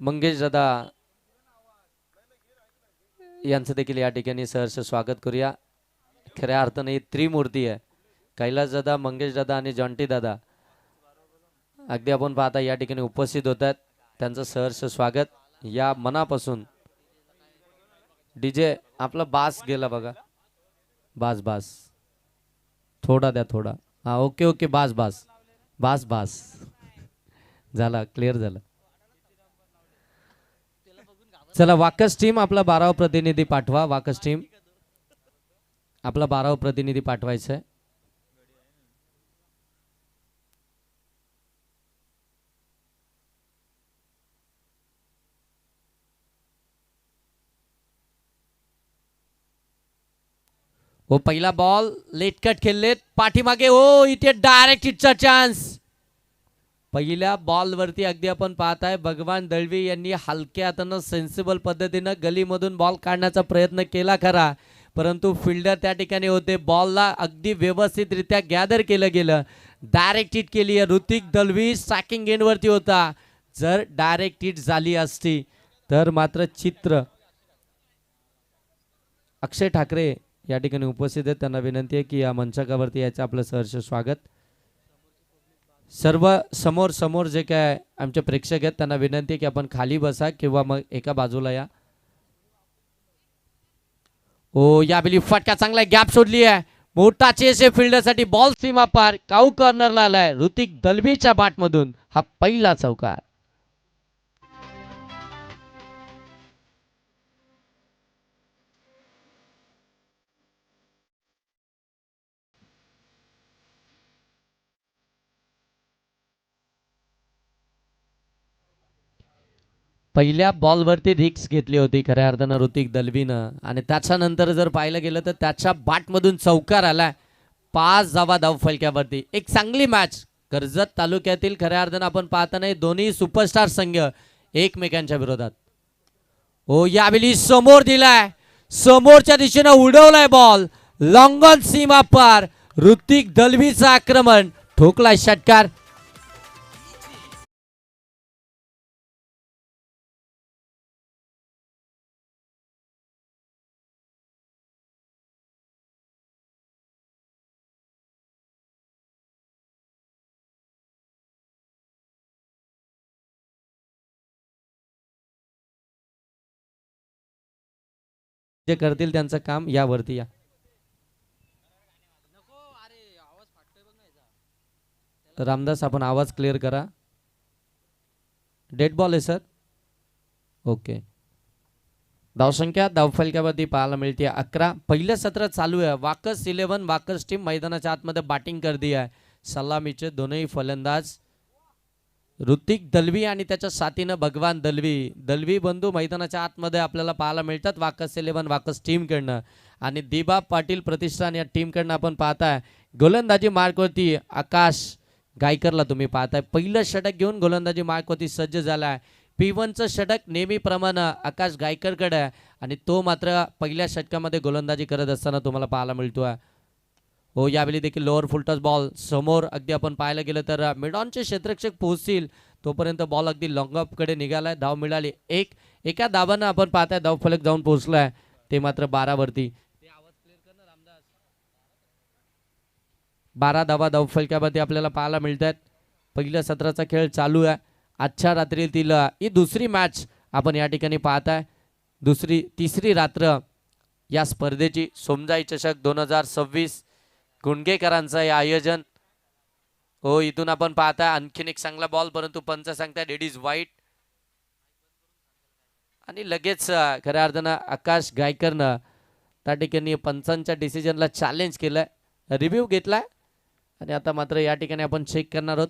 मंगेश दादा यांचं देखील या ठिकाणी सहर्ष स्वागत करूया. खऱ्या अर्थाने ही त्रिमूर्ती आहे. कैलास दादा, मंगेश दादा आणि जॉन्टी दादा अगदी आपण पाहता या ठिकाणी उपस्थित होत आहेत. त्यांचं सहर्ष स्वागत या मनापासून. डीजे आपला बास गेला बघा. बास बास थोडा द्या थोडा. हा ओके ओके बास बास बास बास झाला क्लिअर झालं. चला वाकस टीम आपला 12वा प्रतिनिधी पाठवा. वाकस टीम आपला 12वा प्रतिनिधी पाठवायचा आहे. हो पहिला बॉल लेट कट खेळलेत पाठीमागे. हो इथे डायरेक्ट हिटचा चान्स. पहिल्या बॉल वरती अगदी आपण पाहताय भगवान दळवी यांनी हलक्या हातानं सेन्सिबल पद्धतीनं गलीमधून बॉल काढण्याचा प्रयत्न केला खरा, परंतु फिल्डर त्या ठिकाणी होते. बॉलला अगदी व्यवस्थितरित्या गॅदर केलं गेलं. डायरेक्ट हिट केली आहे. ऋतिक दळवी स्ट्रायकिंग एंड वरती होता. जर डायरेक्ट हिट झाली असती तर मात्र चित्र. अक्षय ठाकरे या ठिकाणी उपस्थित आहेत. त्यांना विनंती आहे की या मंचकावरती यायचं आपलं सहर्ष स्वागत. सर्व समोर समोर जे काय आमचे प्रेक्षक आहेत त्यांना विनंती आहे की आपण खाली बसा किंवा मग एका बाजूला या. ओ यावेळी फटका चांगला गॅप सोडली आहे. मोठा चेस आहे फिल्डरसाठी. बॉल सीमा पार काऊ कॉर्नरला आलाय. ऋतिक दलवीच्या बॅटमधून हा पहिला चौकार. पहिल्या बॉलवरती रिक्स घेतली होती खऱ्या अर्थानं ऋतिक दलवीनं, आणि त्याच्यानंतर जर पाहिलं गेलं तर त्याच्या बॅटमधून चौकार आलाय. 5 धावा धावफलक्यावरती. एक चांगली मॅच कर्जत तालुक्यातील खऱ्या अर्थानं आपण पाहताना दोन्ही सुपरस्टार संघ एकमेकांच्या विरोधात. हो यावेळी समोर दिलाय. समोरच्या दिशेनं उडवलाय बॉल. लॉंग ऑन सीमा पार. ऋतिक दलवीचं आक्रमण. ठोकलाय षटकार. जे करतील त्यांचं काम यावरती या. रामदास आपण आवाज क्लिअर करा. डेड बॉल आहे सर. ओके. धावसंख्या धावफलक्यावरती पाहायला मिळते 11. पहिलं सत्र चालू आहे. वाकस 11 वाकस टीम मैदानाच्या आतमध्ये बॅटिंग करती आहे. सलामीचे दोनही फलंदाज ऋतिक दलवी आणि त्याच्या साथीनं भगवान दलवी. दलवी बंधू मैदानाच्या आतमध्ये आपल्याला पाहायला मिळतात वाकस 11 वाकस टीमकडनं. आणि दिबा पाटील प्रतिष्ठान या टीमकडनं आपण पाहताय गोलंदाजी मार्कवरती आकाश गायकरला तुम्ही पाहताय. पहिलं षटक घेऊन गोलंदाजी मार्कवरती सज्ज झालाय. P1चं षटक नेहमीप्रमाणे आकाश गायकरकडे आहे आणि तो मात्र पहिल्या षटकामध्ये गोलंदाजी करत असताना तुम्हाला पाहायला मिळतोय. हो यावेळी देखील लोअर फुलटॉस बॉल समोर अगदी आपण पाहायला गेलं तर मिडॉनचे क्षेत्ररक्षक पोहोचतील तोपर्यंत बॉल अगदी लॉंग ऑफकडे निघालाय. धाव मिळाली. एका धावानं आपण पाहताय धावफलक जाऊन पोहोचलाय ते मात्र 12 वरती. 12 धावा धावफलकावरती आपल्याला पाहायला मिळत आहेत. पहिल्या सत्राचा खेळ चालू आहे. आजच्या रात्रीतील ही दुसरी मॅच आपण या ठिकाणी पाहताय. तिसरी रात्र या स्पर्धेची. सोमजाई चषक 2026 गुंडगेकरांचं हे आयोजन. हो इथून आपण पाहताय आणखीन एक चांगला बॉल, परंतु पंच सांगताय इट इज वाईट. आणि लगेच खऱ्या अर्थानं आकाश गायकरनं त्या ठिकाणी पंचांच्या डिसिजनला चॅलेंज केलंय. रिव्ह्यू घेतलाय आणि आता मात्र या ठिकाणी आपण चेक करणार आहोत.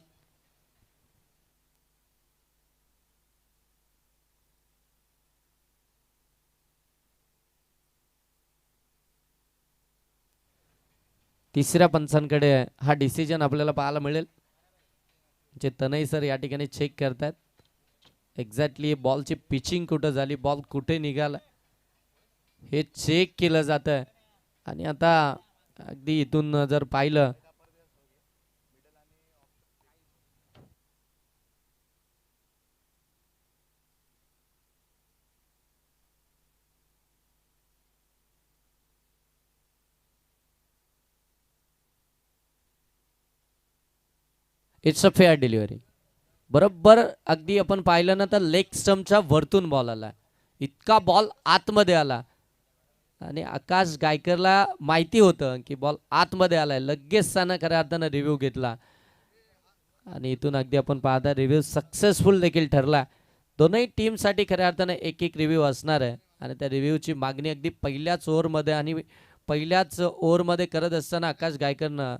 तिसऱ्या पंचांकडे हा डिसिजन आपल्याला पाहायला मिळेल. जे तनय सर या ठिकाणी चेक करतात एक्झॅक्टली बॉलची पिचिंग कुठं झाली, बॉल कुठे निघाला हे चेक केलं जातं. आणि आता अगदी इथून जर पाहिलं इट्स अ फेअर डिलिव्हरी. बरोबर अगदी आपण पाहिलं ना तर लेग स्टम्पच्या वरतून बॉल आला. इतका बॉल आतमध्ये आला आणि आकाश गायकरला माहिती होतं की बॉल आतमध्ये आलाय. लगेच त्यानं खऱ्या अर्थानं रिव्ह्यू घेतला आणि इथून अगदी आपण पाहता रिव्ह्यू सक्सेसफुल देखील ठरला. दोनही टीमसाठी खऱ्या अर्थानं एक एक रिव्ह्यू असणार आहे आणि त्या रिव्ह्यूची मागणी अगदी पहिल्याच ओव्हरमध्ये आणि पहिल्याच ओव्हरमध्ये करत असताना आकाश गायकरनं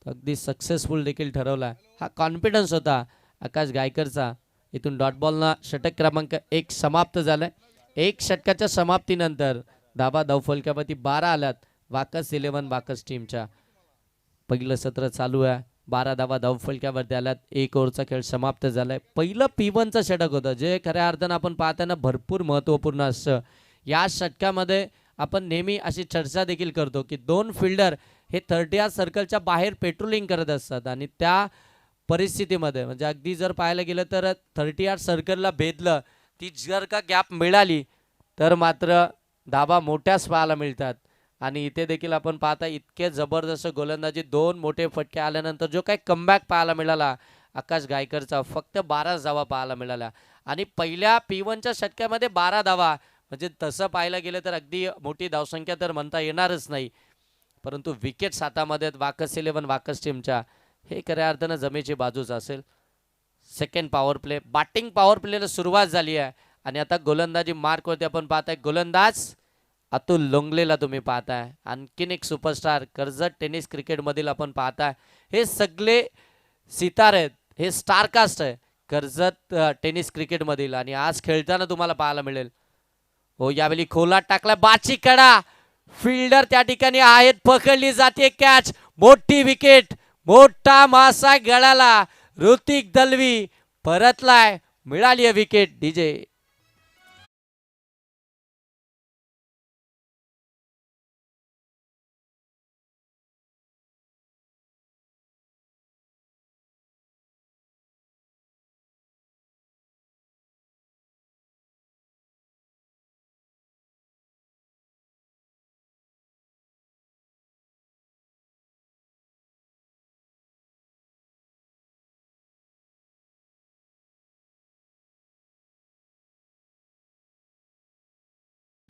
अगदी सक्सेसफुल देखील ठरवला. हा कॉन्फिडन्स होता आकाश गायकरचा. इथून डॉट बॉलना षटक क्रमांक 1 समाप्त झालाय. एक षटकाच्या समाप्तीनंतर धाबा धावफलकावरती 12 आल्यात वाकस 11 वाकस टीमच्या. पहिलं सत्र चालू आहे. 12 धावा धावफलकावरती आल्यात. एक ओव्हरचा खेळ समाप्त झालाय. पहिलं P1चं षटक होतं जे खऱ्या अर्थानं आपण पाहताना भरपूर महत्त्वपूर्ण असतं. या षटकामध्ये आपण नेहमी अशी चर्चा देखील करतो की दोन फिल्डर हे 30 सर्कलच्या बाहेर पेट्रोलिंग करत असतात आणि त्या परिस्थितीमध्ये म्हणजे अगदी जर पाहायला गेलं तर 30 सर्कलला भेदलं ती जर का गॅप मिळाली तर मात्र धाबा मोठ्याच पाहायला मिळतात. आणि इथे देखील आपण पाहता इतके जबरदस्त गोलंदाजी 2 मोठे फटके आल्यानंतर जो काही कमबॅक पाहायला मिळाला आकाश गायकरचा फक्त 12 धावा पाहायला मिळाल्या आणि पहिल्या P1च्या षटकामध्ये 12 धावा म्हणजे तसं पाहायला गेलं तर अगदी मोठी धावसंख्या तर म्हणता येणारच नाही. परंतु विकेट्स हातामध्ये वाकस 11 वाकस टीमच्या हे खऱ्या अर्थानं जमेची बाजूच असेल. Second power play batting power प्लेला सुरुवात झाली आहे आणि आता गोलंदाजी मार्कवरती आपण पाहताय गोलंदाज अतुल लोंगलेला तुम्ही पाहताय. आणखीन एक सुपरस्टार कर्जत टेनिस क्रिकेटमधील आपण पाहताय. हे सगळे सितारे आहेत. हे स्टारकास्ट आहे कर्जत टेनिस क्रिकेटमधील आणि आज खेळताना तुम्हाला पाहायला मिळेल. हो यावेळी खोलात टाकला बाची कडा फिल्डर त्या ठिकाणी आहेत. पकडली जाते कॅच. मोठी विकेट मोठा मासा गळाला. ऋतिक दलवी परतलाय. मिळाली आहे विकेट. डीजे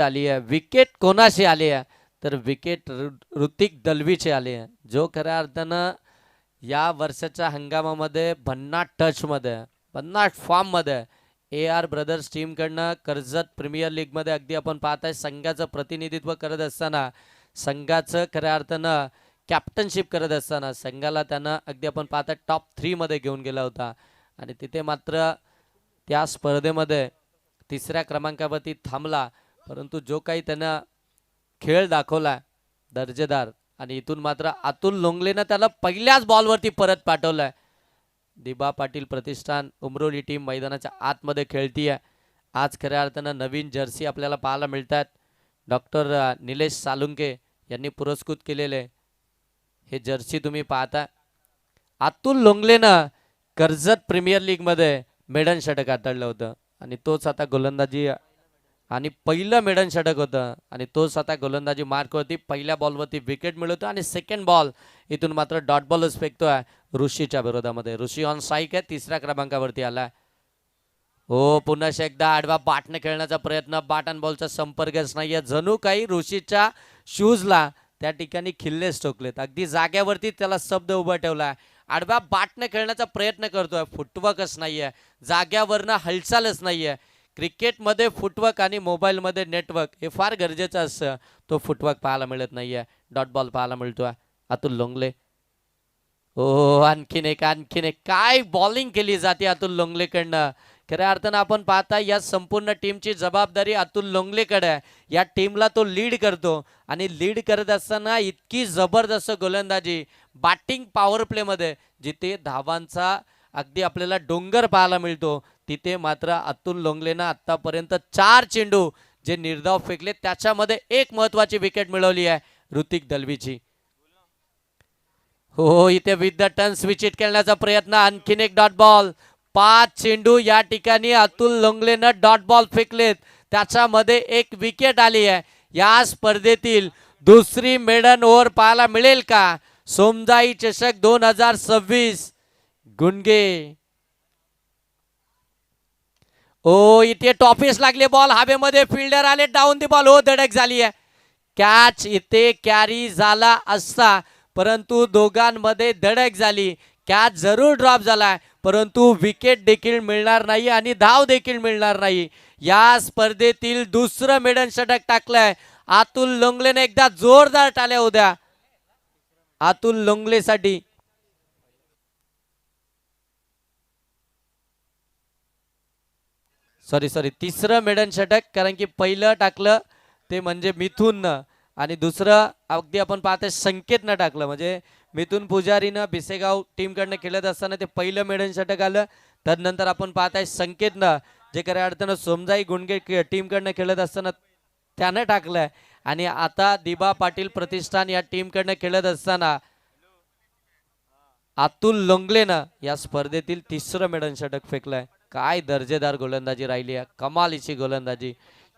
आली आहे. विकेट कोणाशी आली आहे तर विकेट ऋतिक दलवीचे आले आहे जो खऱ्या अर्थानं या वर्षाच्या हंगामामध्ये भन्नाट टचमध्ये भन्नाट फॉर्ममध्ये AR ब्रदर्स टीमकडनं कर्जत प्रीमियर लीगमध्ये अगदी आपण पाहताय संघाचं प्रतिनिधित्व करत असताना संघाचं खऱ्या अर्थानं कॅप्टनशिप करत असताना संघाला त्यानं अगदी आपण पाहताय टॉप 3 मध्ये घेऊन गेला होता आणि तिथे मात्र त्या स्पर्धेमध्ये 3ऱ्या क्रमांकावरती थांबला. परंतु जो काही त्यानं खेळ दाखवला दर्जेदार आणि इथून मात्र अतुल लोंगलेनं त्याला पहिल्याच बॉलवरती परत पाठवलंय. दिबा पाटील प्रतिष्ठान उमरोली टीम मैदानाच्या आतमध्ये खेळतीये. आज खऱ्या अर्थानं नवीन जर्सी आपल्याला पाहायला मिळतात. डॉक्टर निलेश सालुंके यांनी पुरस्कृत केलेले हे जर्सी तुम्ही पाहता. अतुल लोंगलेनं कर्जत प्रीमियर लीगमध्ये मेडन षटक हाताळलं होतं आणि तोच आता गोलंदाजी आणि पहिलं मेडन षटक होतं आणि तोच आता गोलंदाजी मार्कवरती पहिल्या बॉलवरती विकेट मिळवतो आणि सेकंड बॉल इथून मात्र डॉट बॉलच फेकतोय ऋषीच्या विरोधामध्ये. ऋषी ऑन स्ट्राईक आहे. 3ऱ्या क्रमांकावरती आलाय. हो पुन्हा एकदा आडवा बाटने खेळण्याचा प्रयत्न. बॅट अँड बॉलचा संपर्कच नाहीये. जणू काही ऋषीच्या शूजला त्या ठिकाणी खिल्लेच ठोकलेत. अगदी जाग्यावरती त्याला शब्द उभा ठेवलाय. आडव्या बाटने खेळण्याचा प्रयत्न करतोय. फुटवर्कच नाहीये. जाग्यावरनं हालचालच नाहीये. क्रिकेटमध्ये फुटवर्क आणि मोबाईलमध्ये नेटवर्क हे फार गरजेचं असतं. तो फुटवर्क पाहायला मिळत नाहीये. डॉट बॉल पाहायला मिळतोय अतुल लोंगले. हो आणखीन एक काय बॉलिंग केली जाते अतुल लोंगलेकडनं. खऱ्या अर्थानं आपण पाहता या संपूर्ण टीमची जबाबदारी अतुल लोंगलेकडे आहे. या टीमला तो लीड करतो आणि लीड करत असताना इतकी जबरदस्त गोलंदाजी बॅटिंग पॉवर प्लेमध्ये जिथे धावांचा अगदी आपल्याला डोंगर पाहायला मिळतो तिथे मात्र अतुल लोंगलेनं आतापर्यंत 4 चेंडू जे निर्धाव फेकले त्याच्यामध्ये एक महत्वाची विकेट मिळवली आहे ऋतिक दलवीची. हो इथे विथ द टर्न स्विचिट खेळण्याचा प्रयत्न. आणखीन एक डॉट बॉल. 5 चेंडू या ठिकाणी अतुल लोंगलेनं डॉट बॉल फेकलेत. त्याच्यामध्ये एक विकेट आली आहे. या स्पर्धेतील दुसरी मेडन ओव्हर पाहायला मिळेल का? सोमजाई चषक 2026 गुंडगे ओ इथे टॉपिस लागले बॉल हवेमध्ये फिल्डर आले डाऊन दी बॉल हो धडक झाली आहे कॅच इथे कॅरी झाला असता परंतु दोघांमध्ये धडक झाली कॅच जरूर ड्रॉप झालाय परंतु विकेट देखील मिळणार नाही आणि धाव देखील मिळणार नाही या स्पर्धेतील दुसरं मेडन षटक टाकलंय अतुल लोंगलेने एकदा जोरदार टाळ्या होत्या अतुल लोंगलेसाठी सॉरी तिसरं मेडन षटक कारण की पहिलं टाकलं ते म्हणजे मिथुननं आणि दुसरं अगदी आपण पाहतोय संकेतनं टाकलं म्हणजे मिथुन पुजारीनं भिसेगाव टीमकडनं खेळत असताना ते पहिलं मेडन षटक आलं तदनंतर आपण पाहताय संकेतनं जे खऱ्या अर्थानं सोमजाई गुंडगे टीमकडनं खेळत असताना त्यानं टाकलंय आणि आता दिबा पाटील प्रतिष्ठान या टीमकडनं खेळत असताना अतुल लोंगलेनं या स्पर्धेतील तिसरं मेडन षटक फेकलंय काय दर्जेदार गोलंदाजी राहिली आहे कमालीची गोलंदाजी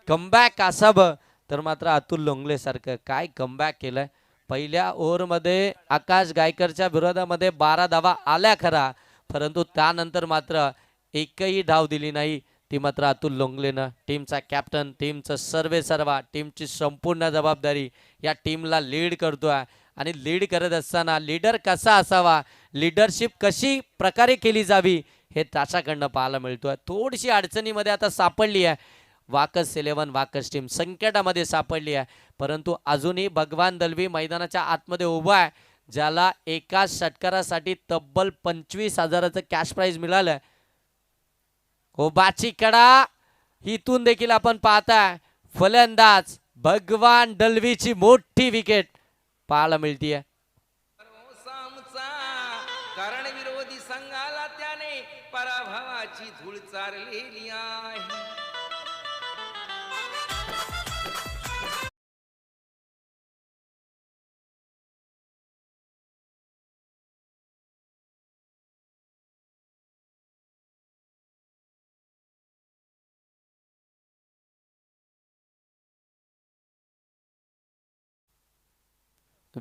कमबॅक असावं तर मात्र अतुल लोंगले सारखं काय कमबॅक केलंय पहिल्या ओव्हरमध्ये आकाश गायकरच्या विरोधामध्ये 12 धावा आल्या खरा परंतु त्यानंतर मात्र एकही धाव दिली नाही ती मात्र अतुल लोंगलेनं टीमचा कॅप्टन टीमचं सर्वेसर्वा टीमची संपूर्ण जबाबदारी या टीमला लीड करतोय आणि लीड करत असताना लीडर कसा असावा लीडरशिप कशी प्रकारे केली जावी हे त्याच्याकडनं पाहायला मिळतोय थोडीशी अडचणीमध्ये आता सापडली आहे वाकस 11 वाकस टीम संकटामध्ये सापडली आहे परंतु अजूनही भगवान दलवी मैदानाच्या आतमध्ये उभा आहे ज्याला एका षटकारासाठी तब्बल 25,000चं कॅश प्राइज मिळालंय ओबाची कडा इथून देखील आपण पाहताय फलंदाज भगवान दलवीची मोठी विकेट पाहायला मिळतीये कारण विरोधी संघाला त्याने पराभवाची धूळ चारलेली आहे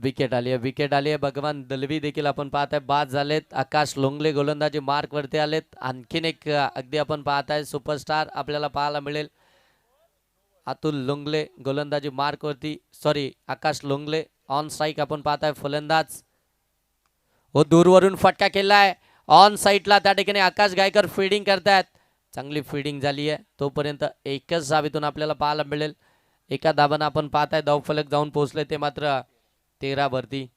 विकेट आली आहे भगवान दलवी देखील आपण पाहताय बाद झालेत आकाश लोंगले गोलंदाजी मार्क वरती आलेत आणखीन एक अगदी आपण पाहताय सुपरस्टार आपल्याला पाहायला मिळेल अतुल लोंगले गोलंदाजी मार्क वरती सॉरी आकाश लोंगले ऑन स्ट्राईक आपण पाहताय फलंदाज हो दूरवरून फटका केलाय ऑन साईडला त्या ठिकाणी आकाश गायकर फिल्डिंग करतायत चांगली फिल्डिंग झाली आहे तोपर्यंत एकच धावेतून आपल्याला पाहायला मिळेल एका धावानं आपण पाहताय धावफलक जाऊन पोहोचले ते मात्र 13 वरती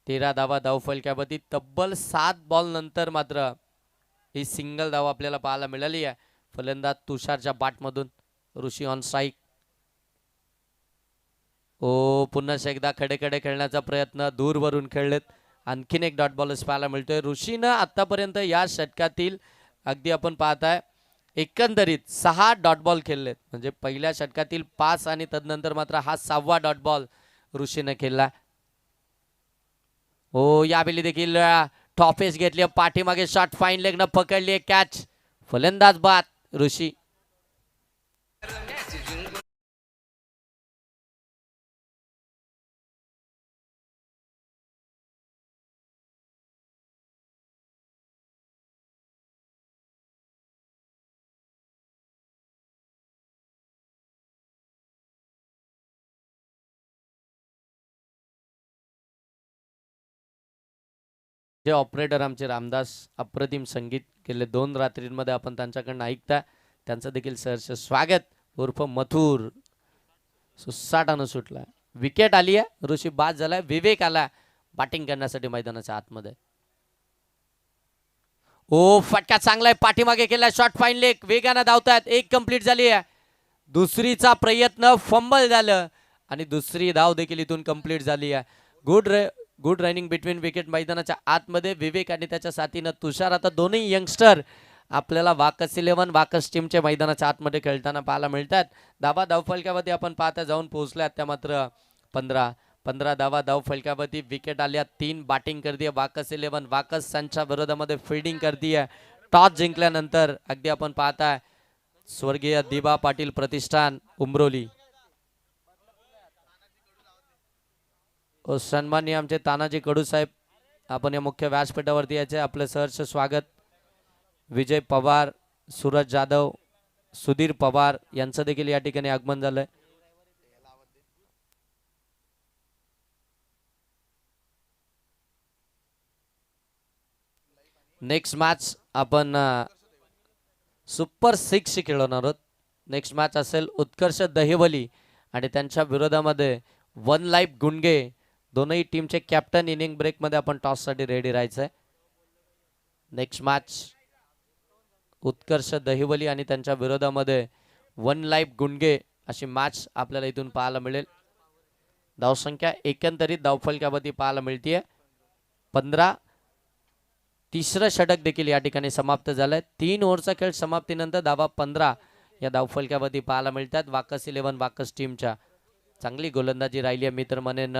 13 धावा धावफलकावरती तब्बल 7 बॉल नंतर मात्र ही सिंगल धाव आपल्याला पाहायला मिळाली आहे फलंदाज तुषारच्या बॅटमधून ऋषी ऑन स्ट्राईक ओ पुन्हा एकदा खडे खेळण्याचा प्रयत्न दूरवरून खेळलेत आणखीन एक डॉट बॉलच पाहायला मिळतोय ऋषीनं आतापर्यंत या षटकातील अगदी आपण पाहताय एकंदरीत 6 डॉट बॉल खेळलेत म्हणजे पहिल्या षटकातील 5 आणि तदनंतर मात्र हा 6वा डॉट बॉल ऋषीने खेळला हो यावेळी देखील टॉपेस घेतली पाठीमागे शॉट फाईन लेगनं पकडली कॅच फलंदाज बाद ऋषी जे ऑपरेटर आमचे रामदास अप्रतिम संगीत गेले 2 रात्रींमध्ये आपण त्यांच्याकडनं ऐकता त्यांचं देखील सहर्ष स्वागत उर्फ मथुर सुसाटानं सुटला विकेट आली आहे ऋषी बाद झालाय विवेक आला बॅटिंग करण्यासाठी मैदानाच्या आतमध्ये ओ फटका चांगला आहे पाठीमागे केला शॉट फाईन लेग वेगानं धावतात एक कंप्लीट झाली आहे दुसरीचा प्रयत्न फंबल झालं आणि दुसरी धाव देखील इथून कंप्लीट झाली आहे गुड रनिंग बिटवीन विकेट मैदानाच्या आतमध्ये विवेक आणि त्याच्या साथीनं तुषार आता दोन्ही यंगस्टर आपल्याला वाकस 11 वाकस टीमच्या मैदानाच्या आतमध्ये खेळताना पाहायला मिळतात धावफलकावरती आपण पाहता जाऊन पोहोचल्यात त्या मात्र 15 धावा धावफलकावरती विकेट आल्या 3 बॅटिंग करते वाकस 11 वाकस संच्या विरोधामध्ये फिल्डिंग करते टॉस जिंकल्यानंतर अगदी आपण पाहताय स्वर्गीय दिबा पाटील प्रतिष्ठान उमरोली सन्माननीय आमचे तानाजी कडू साहेब आपण या मुख्य व्यासपीठावरती यायचे. आपलं सहर्ष स्वागत. विजय पवार, सूरज जाधव, सुधीर पवार यांचं देखील या ठिकाणी आगमन झालंय. नेक्स्ट मॅच आपण सुपर 6 खेळवणार आहोत. नेक्स्ट मॅच असेल उत्कर्ष दहिवली आणि त्यांच्या विरोधामध्ये वन लाईफ गुंडगे. दोनही टीमचे कॅप्टन इनिंग ब्रेकमध्ये आपण टॉससाठी रेडी राहायचं आहे. नेक्स्ट मॅच उत्कर्ष दहिवली आणि त्यांच्या विरोधामध्ये वन लाईफ गुंडगे अशी मॅच आपल्याला इथून पाहायला मिळेल. धावसंख्या एकंदरीत धावफलकावरती पाहायला मिळतीये 15. तिसरं षटक देखील या ठिकाणी समाप्त झालंय. 3 ओव्हरचा खेळ समाप्तीनंतर धावा 15 या धावफलकावरती पाहायला मिळतात. वाकस 11 वाकस टीमच्या चांगली गोलंदाजी राहिली आहे. मी तर म्हणेन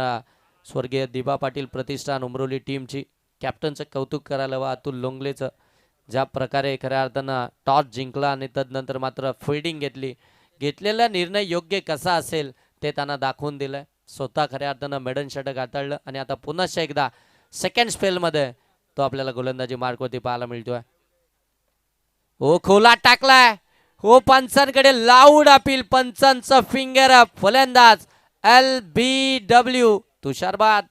स्वर्गीय दिबा पाटील प्रतिष्ठान उमरोली टीमची. कॅप्टनचं कौतुक करायला हवं अतुल लोंगलेचं. ज्या प्रकारे खऱ्या अर्थानं टॉस जिंकला आणि तदनंतर मात्र फिल्डिंग घेतली. घेतलेला निर्णय योग्य कसा असेल ते त्यांना दाखवून दिलंय. स्वतः खऱ्या अर्थानं मेडन षटक हाताळलं आणि आता पुन्हा एकदा सेकंड स्पेलमध्ये तो आपल्याला गोलंदाजी मार्कवरती पाहायला मिळतोय. हो खोला टाकलाय. हो पंचांकडे लाऊड अपील. पंचांचं फिंगर अप. फलंदाज LBW तुषार बाद.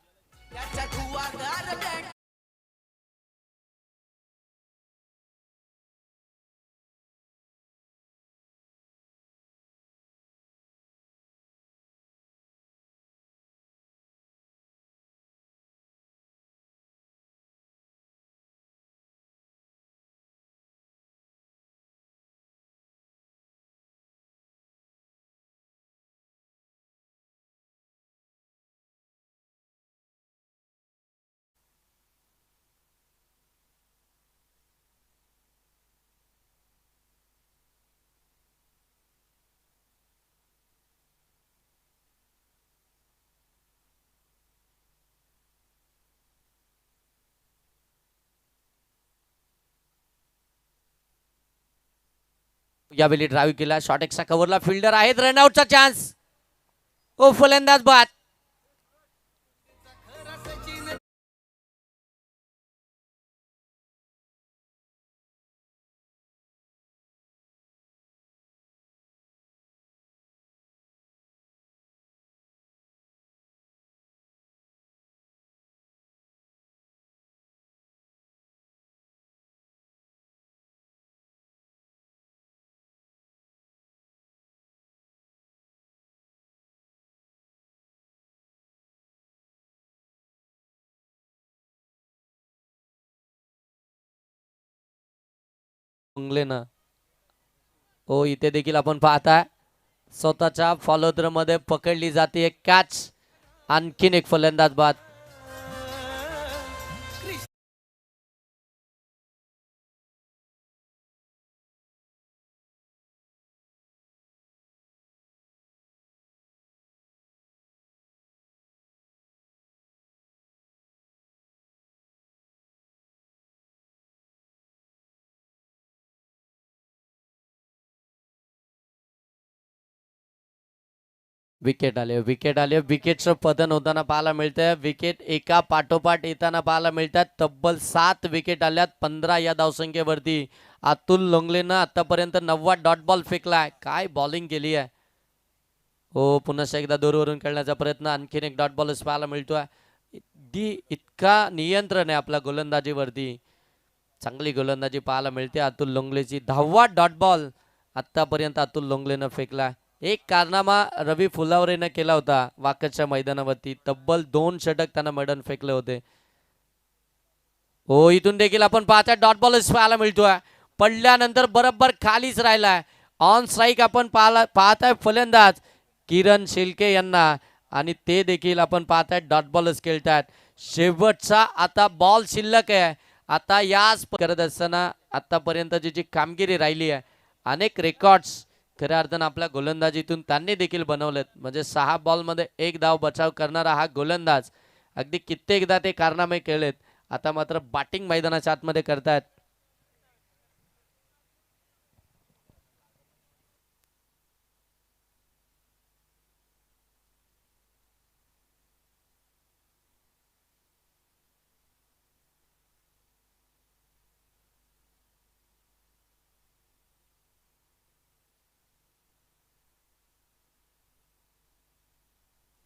यावेळी ड्राईव्ह केला. शॉट एक्सा कव्हरला फिल्डर आहेत. रनआउटचा चान्स. ओ फलंदाज बाद. ना ओ इथे देखील आपण पाहताय स्वतःच्या फॉलोथ्रो मध्ये पकडली जाते एक कॅच. आणखीन एक फलंदाज बाद. विकेट आले. विकेटचं पतन होताना पाहायला मिळतंय. विकेट एका पाठोपाठ येताना पाहायला मिळतात. तब्बल 7 विकेट आल्यात 15 या धावसंख्येवरती. अतुल लोंगलेनं आतापर्यंत 90 डॉट बॉल फेकलाय. काय बॉलिंग केली आहे. हो पुन्हा एकदा दूरवरून खेळण्याचा प्रयत्न. आणखीन एक डॉट बॉलच पाहायला मिळतोय. इतका नियंत्रण आहे आपल्या गोलंदाजीवरती. चांगली गोलंदाजी पाहायला मिळते अतुल लोंगलेची. 10वा डॉट बॉल आतापर्यंत अतुल लोंगलेनं फेकला. एक कारनामा रवी फुलावरेनं केला होता वाकसच्या मैदानावरती. तब्बल 2 षटक त्यांना मैदान फेकले होते. हो इथून देखील आपण पाहताय डॉट बॉलच पाहायला मिळतोय. पडल्यानंतर बरोबर खालीच राहिलाय. ऑन स्ट्राईक आपण पाहताय फलंदाज किरण शेलके यांना आणि ते देखील आपण पाहताय डॉट बॉलच खेळतात. शेवटचा आता बॉल शिल्लक आहे. आता याच करत असताना आतापर्यंतची जी कामगिरी राहिली आहे अनेक रेकॉर्ड्स खऱ्या अर्थानं आपल्या गोलंदाजीतून त्यांनी देखील बनवलेत. म्हणजे 6 बॉलमध्ये 1 धाव बचाव करणारा हा गोलंदाज अगदी कित्येकदा ते कारनामे केलेत. आता मात्र बॅटिंग मैदानाच्या आतमध्ये करतायत.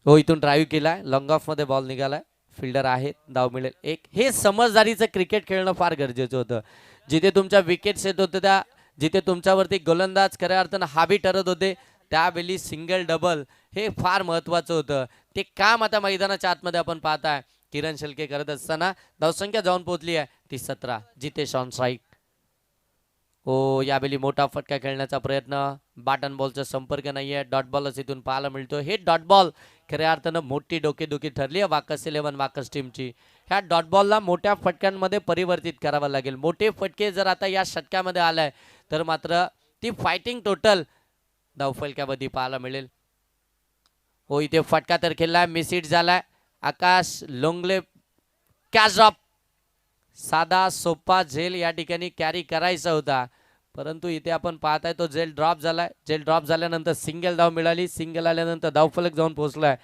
हो, इथून ड्राईव्ह केलाय, लॉंग ऑफ मध्ये बॉल निघालाय, फिल्डर आहे, धाव मिळेल एक. हे समजदारीचं क्रिकेट खेळणं फार गरजेचं होतं. जिथे तुमच्या विकेट्स येत होत्या त्या, जिथे तुमच्यावरती गोलंदाज खऱ्या अर्थानं हावी ठरत होते, त्यावेळी सिंगल डबल हे फार महत्वाचं होतं. ते काम आता मैदानाच्या आतमध्ये आपण पाहताय किरण शेळके करत असताना. धावसंख्या जाऊन पोहोचली आहे ती 17. Jitesh on strike. हो, यावेळी मोठा फटका खेळण्याचा प्रयत्न, बॅटन बॉलचा संपर्क नाहीये, डॉट बॉलच इथून पाहायला मिळतो. हे डॉट बॉल खऱ्या अर्थानं मोठी डोकेदुखी ठरली आहे वाकस 11 वाकस टीमची. ह्या डॉट बॉलला मोठ्या फटक्यांमध्ये परिवर्तित करावं लागेल. मोठे फटके जर आता या षटकामध्ये आलाय तर मात्र ती फायटिंग टोटल धावफलकामध्ये पाहायला मिळेल. हो, इथे फटका तर खेळलाय, मिस हिट झालाय. आकाश लोंगले कॅच ड्रॉप. साधा सोपा झेल या ठिकाणी कॅरी करायचा होता, परंतु इथे आपण पाहताय तो झेल ड्रॉप झालाय. झेल ड्रॉप झाल्यानंतर सिंगल धाव मिळाली, सिंगल आल्यानंतर धावफलक जाऊन पोहोचलाय.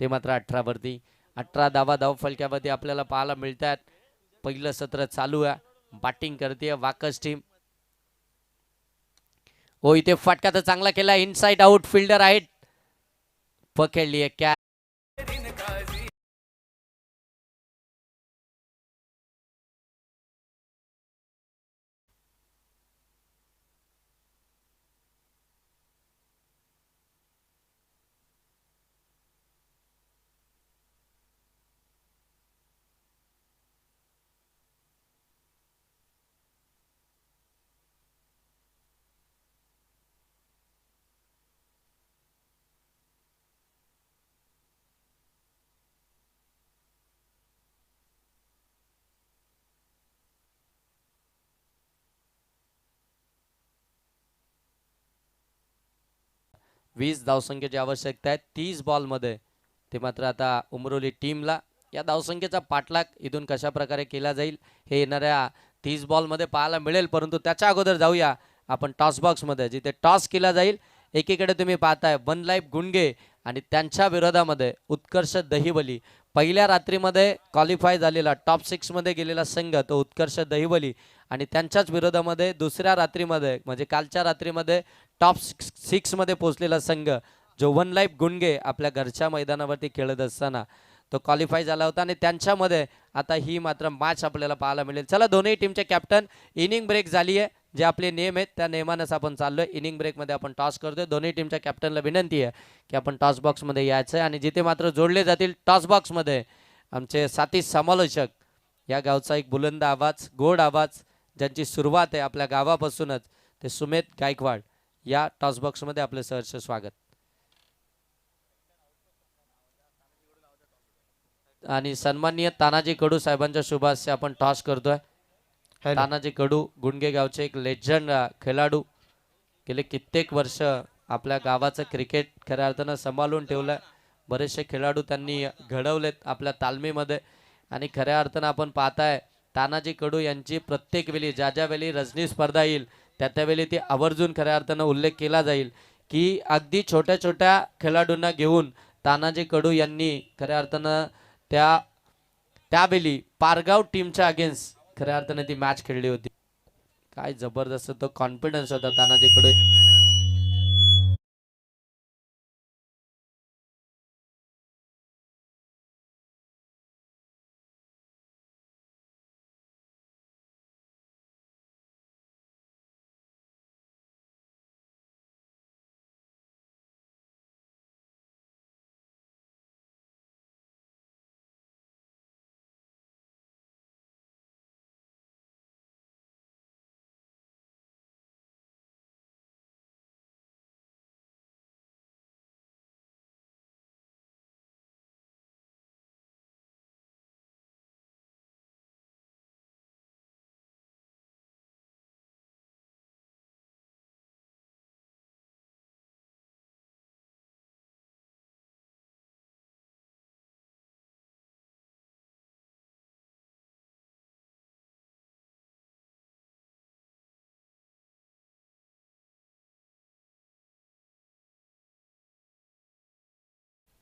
ते मात्र 18 वरती. 18 धावा धावफलकावरती आपल्याला पाहायला मिळतात. पहिलं सत्र चालू आहे, बॅटिंग करते वाकस टीम. हो, इथे फटका तर चांगला केला, इनसाइड आउट, फिल्डर आहेत, पकडली आहे कॅच. वीस धावसंख्येची आवश्यकता आहे 30 बॉलमध्ये. ते मात्र आता उमरोली टीमला या धावसंख्येचा पाठलाग इथून कशा प्रकारे केला जाईल हे येणाऱ्या 30 बॉलमध्ये पाहायला मिळेल. परंतु त्याच्या अगोदर जाऊया आपण टॉस बॉक्समध्ये, जिथे टॉस केला जाईल. एकीकडे तुम्ही पाहताय वन लाईफ गुंडगे आणि त्यांच्या विरोधामध्ये उत्कर्ष दहिवली. पहिल्या रात्रीमध्ये क्वालिफाय झालेला टॉप 6 मध्ये गेलेला संघ तो उत्कर्ष दहिवली, आणि त्यांच्याच विरोधामध्ये दुसऱ्या रात्रीमध्ये म्हणजे कालच्या रात्रीमध्ये टॉप 6 मध्ये पोहोचलेला संघ जो वन लाईफ गुंडगे आपल्या घरच्या मैदानावरती खेळत असताना तो क्वालिफाय झाला होता. आणि त्यांच्यामध्ये आता ही मात्र मॅच आपल्याला पाहायला मिळेल. चला, दोन्ही टीमचे कॅप्टन, इनिंग ब्रेक झाली आहे, जे आपले नियम आहेत त्या नियमानंच आपण चाललोय. इनिंग ब्रेकमध्ये आपण टॉस करतोय. दोन्ही टीमच्या कॅप्टनला विनंती आहे की आपण टॉस बॉक्समध्ये यायचं आहे, आणि जिथे मात्र जोडले जातील टॉस बॉक्समध्ये आमचे साथी समालोचक, या गावचा एक बुलंद आवाज, गोड आवाज, ज्यांची सुरुवात आहे आपल्या गावापासूनच, ते सुमेध गायकवाड, या टॉस बॉक्समध्ये आपले सहर्ष स्वागत. आणि सन्माननीय तानाजी कडू साहेबांच्या शुभास्ते आपण टॉस करतोय. तानाजी कडू गुंडगे गावचे एक लेजंड खेळाडू, गेले कित्येक वर्ष आपल्या गावाचं क्रिकेट खऱ्या अर्थानं सांभाळून ठेवलं. बरेचसे खेळाडू त्यांनी घडवलेत आपल्या तालमीमध्ये, आणि खऱ्या अर्थानं आपण पाहताय तानाजी कडू यांची प्रत्येक वेळी ज्या ज्या वेळी रजनी स्पर्धा येईल त्या त्यावेळी ती आवर्जून खऱ्या अर्थानं उल्लेख केला जाईल की अगदी छोट्या छोट्या खेळाडूंना घेऊन तानाजी कडू यांनी खऱ्या अर्थानं त्यावेळी पारगाव टीमच्या अगेन्स्ट खऱ्या अर्थाने ती मॅच खेळली होती. काय जबरदस्त तो कॉन्फिडन्स होता तानाजीकडे.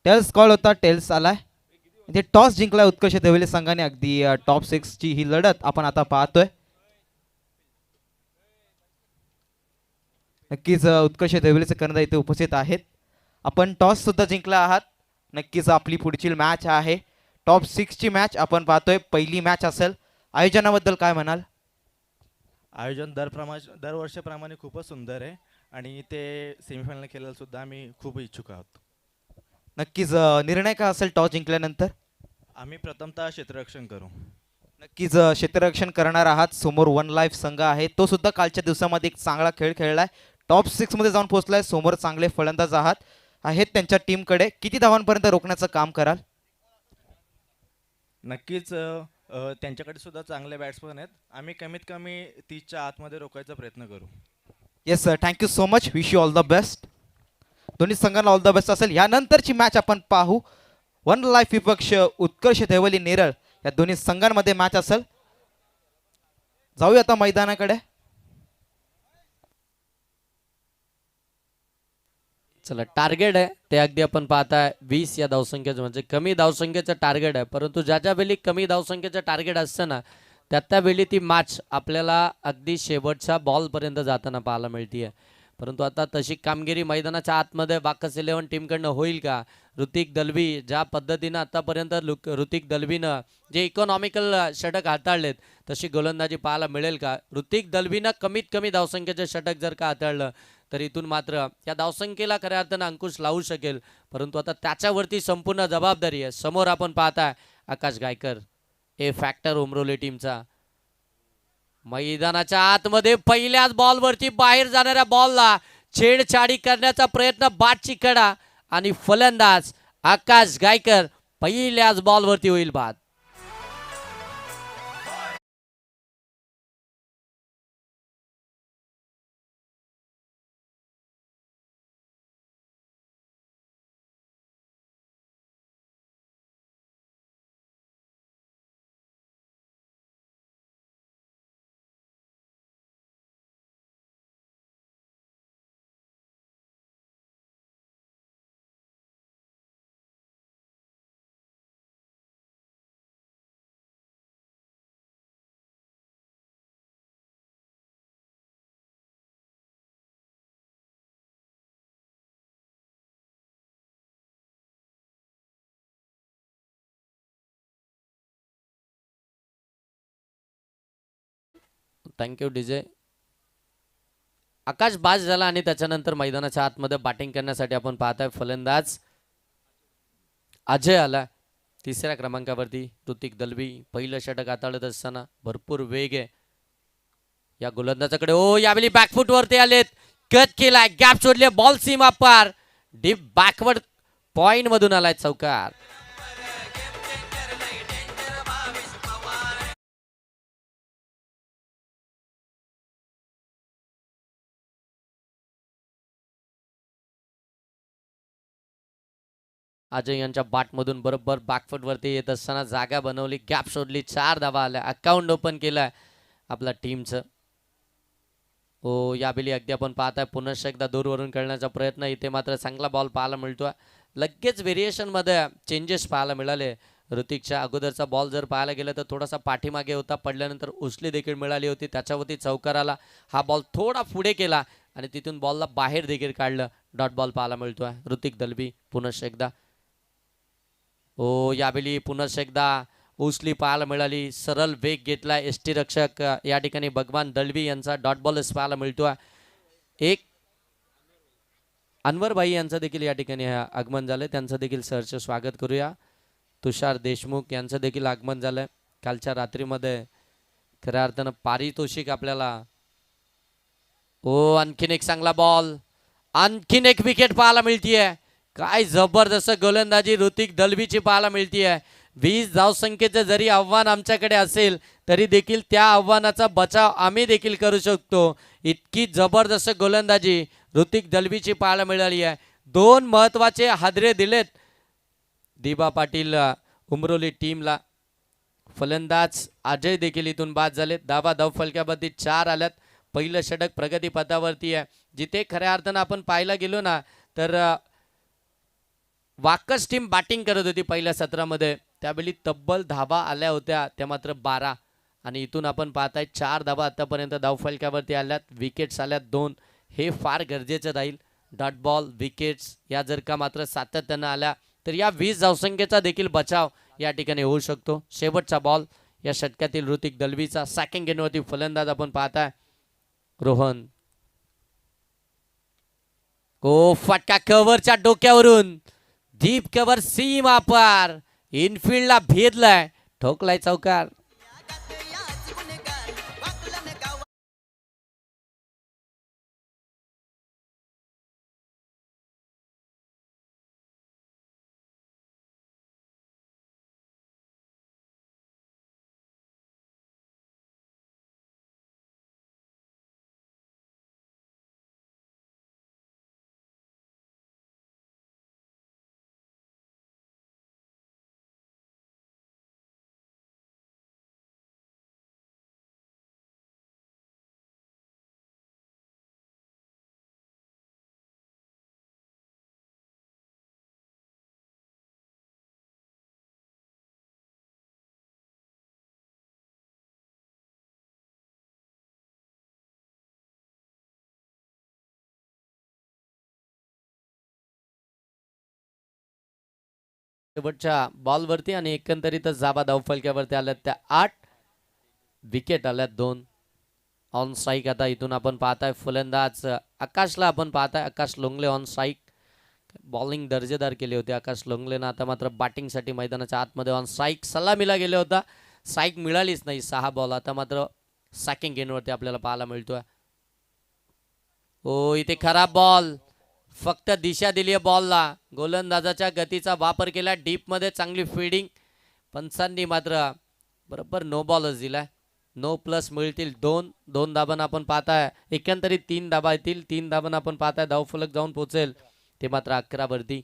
टेल्स कॉल होता, टेल्स आलाय. इथे टॉस जिंकलाय उत्कर्ष देवले संघाने. अगदी टॉप 6 ची ही लढत आपण आता पाहतोय. नक्कीच उत्कर्ष देवलेचे कर्णधार इथे उपस्थित आहेत. आपण टॉस सुद्धा जिंकला आहात. नक्कीच आपली पुढची मॅच आहे टॉप 6 ची मॅच आपण पाहतोय पहिली मॅच असेल. आयोजनाबद्दल काय म्हणाल? आयोजन दरवर्षीप्रमाणे खूपच सुंदर आहे आणि ते सेमीफायनल खेळायला सुद्धा आम्ही खूप इच्छुक आहोत. नक्कीच निर्णय काय असेल टॉस जिंकल्यानंतर? आम्ही प्रथमतः क्षेत्ररक्षण करू. नक्कीच क्षेत्ररक्षण करणार आहात. समोर वन लाईफ संघ आहे, तो सुद्धा कालच्या दिवसामध्ये एक चांगला खेळ खेळलाय, टॉप 6 मध्ये जाऊन पोहोचलाय. समोर चांगले फलंदाज आहेत त्यांच्या टीमकडे. किती धावांपर्यंत रोखण्याचं काम कराल? नक्कीच त्यांच्याकडे सुद्धा चांगले बॅट्समन आहेत. आम्ही कमीत कमी 30च्या आतमध्ये रोखायचा प्रयत्न करू. Yes sir, thank you so much. Wish you all the best. दोन्ही संघांना ऑल द बेस्ट असेल. यानंतरची मॅच आपण पाहू. वन लाईफ विपक्ष उत्कर्ष देवली नेरळ या दोन्ही संघांमध्ये मॅच असेल. जाऊया आता मैदानाकडे. चला, टार्गेट आहे ते अगदी आपण पाहताय 20 या धावसंख्येचं, म्हणजे कमी धावसंख्येचं टार्गेट आहे. परंतु ज्या वेळी कमी धावसंख्येचं टार्गेट असतं ना, त्या वेळी ती मॅच आपल्याला अगदी शेवटच्या बॉलपर्यंत जाताना पाहायला मिळते. परंतु आता तशी कामगिरी मैदानाच्या आतमध्ये बाकस 11 टीमकडनं होईल का? ऋतिक दलवी ज्या पद्धतीनं आतापर्यंत ऋतिक दलवीनं जे इकॉनॉमिकल षटक हाताळलेत तशी गोलंदाजी पाहायला मिळेल का? ऋतिक दलवीनं कमीत कमी धावसंख्येचे षटक जर का हाताळलं तर इथून मात्र या धावसंख्येला खऱ्या अर्थानं अंकुश लावू शकेल. परंतु आता त्याच्यावरती संपूर्ण जबाबदारी आहे. समोर आपण पाहताय आकाश गायकर, ए फॅक्टर उमरोली टीमचा. मैदानाच्या आतमध्ये पहिल्याच बॉलवरती बाहेर जाणाऱ्या बॉलला छेडछाडी करण्याचा प्रयत्न, बाटची कडा आणि फलंदाज आकाश गायकर पहिल्याच बॉलवरती होईल बाद. Thank you DJ. आकाश बाद झाला आणि त्याच्यानंतर मैदानाच्या आतमध्ये बॅटिंग करण्यासाठी आपण पाहताय फलंदाज अजय आला. तिसऱ्या क्रमांकावरती ऋतिक दलवी पहिलं षटक हाताळत असताना भरपूर वेग आहे या गोलंदाजाकडे. ओ, यावेळी बॅकफुट वरती आलेत, कट केलाय, गॅप सोडले, बॉल सीमा पार, डीप बॅकवर्ड पॉइंट मधून आलाय चौकार. अजय यांच्या बॅटमधून बरोबर बॅकफुट वरती येत असताना जागा बनवली, गॅप सोडली, 4 धावा आल्या, अकाउंट ओपन केलाय आपल्या टीमचं. ओ, यावेळी अगदी आपण पाहताय पुनश्च एकदा दूरवरून खेळण्याचा प्रयत्न. इथे मात्र चांगला बॉल पाहायला मिळतोय. लगेच व्हेरिएशन मध्ये चेंजेस पाहायला मिळाले. ऋतिकच्या अगोदरचा बॉल जर पाहायला गेला तर थोडासा पाठीमागे होता, पडल्यानंतर उचली देखील मिळाली होती, त्याच्यावरती चौकाराला हा बॉल थोडा पुढे केला आणि तिथून बॉलला बाहेर देखील काढलं. डॉट बॉल पाहायला मिळतोय. ऋतिक दलवी पुनश्च एकदा. ओ, यावेळी पुनश्च एकदा उचली पाहायला मिळाली, सरळ वेग घेतला एसटी रक्षक या ठिकाणी भगवान दलवी यांचा. डॉट बॉल पाहायला मिळतोय. एक अनवर भाई यांचं देखील या ठिकाणी आगमन झालंय, त्यांचं देखील सहर्ष स्वागत करूया. तुषार देशमुख यांचं देखील आगमन झालंय. कालच्या रात्रीमध्ये खऱ्या अर्थानं पारितोषिक आपल्याला. ओ, आणखीन एक चांगला बॉल, आणखीन एक विकेट पाहायला मिळतीये. काय जबरदस्त गोलंदाजी ऋतिक दलवीची पाहायला मिळतीये. 20 धावसंख्येचं जरी आव्हान आमच्याकडे असेल तरी देखील त्या आव्हानाचा बचाव आम्ही देखील करू शकतो. इतकी जबरदस्त गोलंदाजी ऋतिक दलवीची पाहायला मिळाली आहे. 2 महत्वाचे हादरे दिलेत दिबा पाटील उमरोली टीमला. फलंदाज अजय देखील इथून बाद झालेत. धावा धावफलकावरती 4 आल्यात. पहिलं षटक प्रगतीपथावरती आहे. जिथे खऱ्या अर्थानं आपण पाहायला गेलो ना तर वाकस टीम बॅटिंग करत होती पहिल्या सत्रामध्ये, त्यावेळी तब्बल धावा आल्या होत्या त्या मात्र 12, आणि इथून आपण पाहताय 4 धावा आतापर्यंत धावफलकावरती आल्यात. विकेट्स आल्यात 2. हे फार गरजेचं राहील. डॉट बॉल, विकेट्स या जर का मात्र सातत्यानं आल्या तर या 20 धावसंख्येचा देखील बचाव या ठिकाणी होऊ शकतो. शेवटचा बॉल या षटकातील ऋतिक दलवीचा. सेकंड गेंदवरती फलंदाज आपण पाहताय रोहन. ओ फटका कव्हरच्या डोक्यावरून डीप कव्हर सीमा पार इनफिल्डला भेदलाय, ठोकलाय चौकार. शेवटच्या बॉलवरती आणि एकंदरीतच जाबा धावफलक्यावरती आल्यात त्या 8 विकेट आल्यात 2 ऑन स्ट्राईक. आता इथून आपण पाहताय फलंदाज आकाशला आपण पाहताय. आकाश लोंगले ऑन स्ट्राईक. बॉलिंग दर्जेदार केले होते आकाश लोंगलेनं. आता मात्र बॅटिंगसाठी मैदानाच्या आतमध्ये ऑन स्ट्राईक सलामीला गेला होता, स्ट्राईक मिळालीच नाही. 6 बॉल. आता मात्र सेकंड गेंदवरती आपल्याला पाहायला मिळतोय. ओ इथे खराब बॉल, फक्त दिशा दिली आहे बॉलला. गोलंदाजाच्या गतीचा वापर केला, डीप मध्ये चांगली फिल्डिंग. पंचांनी मात्र बरोबर नो बॉलच दिलाय. नो प्लस मिळतील 2 धाबांना आपण पाहताय. एकंदरीत 3 धाबा येतील. 3 धाबांना आपण पाहताय धावफलक जाऊन पोहोचेल ते मात्र 11 वरती.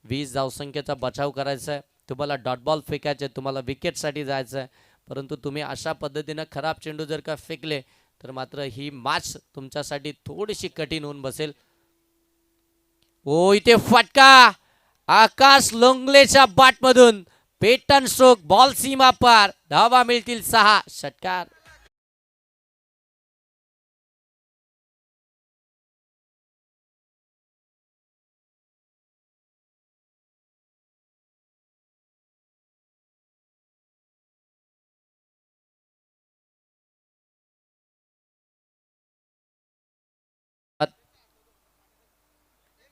20 धावसंख्येचा बचाव करायचा आहे. तुम्हाला डॉट बॉल फेकायचे, तुम्हाला विकेटसाठी जायचं आहे. परंतु तुम्ही अशा पद्धतीनं खराब चेंडू जर का फेकले तर मात्र ही मॅच तुमच्यासाठी थोडीशी कठीण होऊन बसेल. ओ इथे फटका आकाश लोंगलेच्या बॅटमधून पेटन स्ट्रोक, बॉल सीमा पार. धावा मिळतील 6. षटकार.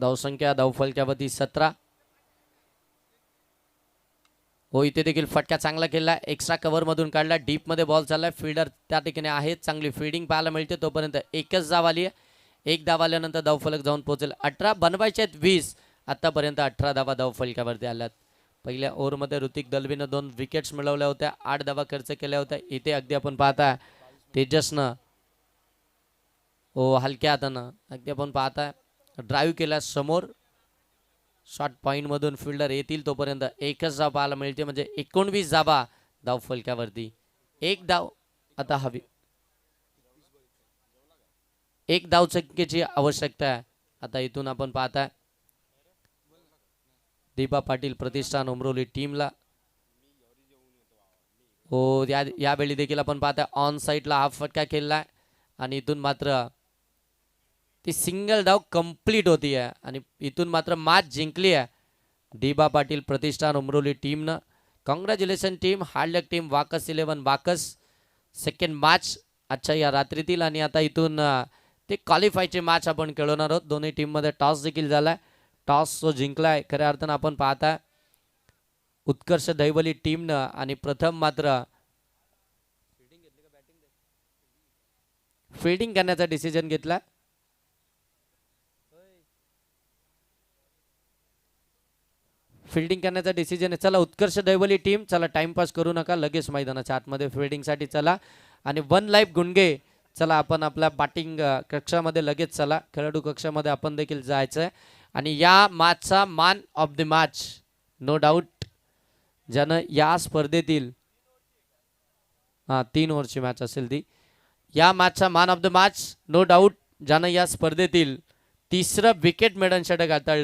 धावसंख्या धावफलक्यावरती 17. हो इथे देखील फटका चांगला केला, एक्स्ट्रा कव्हर मधून काढला, डीप मध्ये बॉल चाललाय. फिल्डर त्या ठिकाणी आहे, चांगली फिल्डिंग पाहायला मिळते. तोपर्यंत एकच धाव आली आहे. एक धाव आल्यानंतर धावफलक जाऊन पोहोचेल. 18 बनवायचे आहेत 20. आतापर्यंत 18 धावा धावफलकावरती आल्यात. पहिल्या ओव्हरमध्ये ऋतिक दलवीनं 2 विकेट्स मिळवल्या होत्या, 8 धावा खर्च केल्या होत्या. इथे अगदी आपण पाहताय तेजसनं हलक्या हातानं अगदी आपण पाहताय ड्राईव्ह केला समोर. शॉर्ट पॉइंट मधून फिल्डर येतील तोपर्यंत एकच धाव पाहायला मिळते, म्हणजे 19 धावा धावफलकावरती. एक धाव आता हवी, एक धावसंख्येची आवश्यकता आहे. आता इथून आपण पाहताय दीपा पाटील प्रतिष्ठान उमरोली टीमला यावेळी देखील आपण पाहताय ऑन साईडला हाफ फटका खेळलाय आणि इथून मात्र ती सिंगल धाव कंप्लीट होती आहे आणि इथून मात्र मॅच जिंकली आहे दीपा पाटील प्रतिष्ठान उमरोली टीमनं. कॉंग्रॅच्युलेशन टीम, हार्ड लक team. Vakas 11 Vakas second match आजच्या या रात्रीतील. आणि आता इथून ते क्वालिफायचे मॅच आपण खेळवणार आहोत. दोन्ही टीममध्ये टॉस देखील झालाय, टॉस जो जिंकलाय खऱ्या अर्थानं आपण पाहताय उत्कर्ष दैवली टीमनं. आणि प्रथम मात्र फिल्डिंग करण्याचा डिसिजन घेतला. फिल्डिंग करण्याचा डिसिजन आहे. चला उत्कर्ष दैवली टीम, चला टाइमपास करू नका, लगेच मैदानाच्या आतमध्ये फिल्डिंगसाठी चला. आणि 1 लाईफ गुंडगे, चला आपण आपल्या बॅटिंग कक्षामध्ये लगेच चला, खेळाडू कक्षामध्ये आपण देखील जायचं आहे. आणि या मॅचचा man of the match no doubt ज्यानं या स्पर्धेतील 3 ओव्हरची मॅच असेल ती, या मॅचचा man of the match no doubt ज्यानं या स्पर्धेतील 3रं विकेट मेडन षटक हाताळलं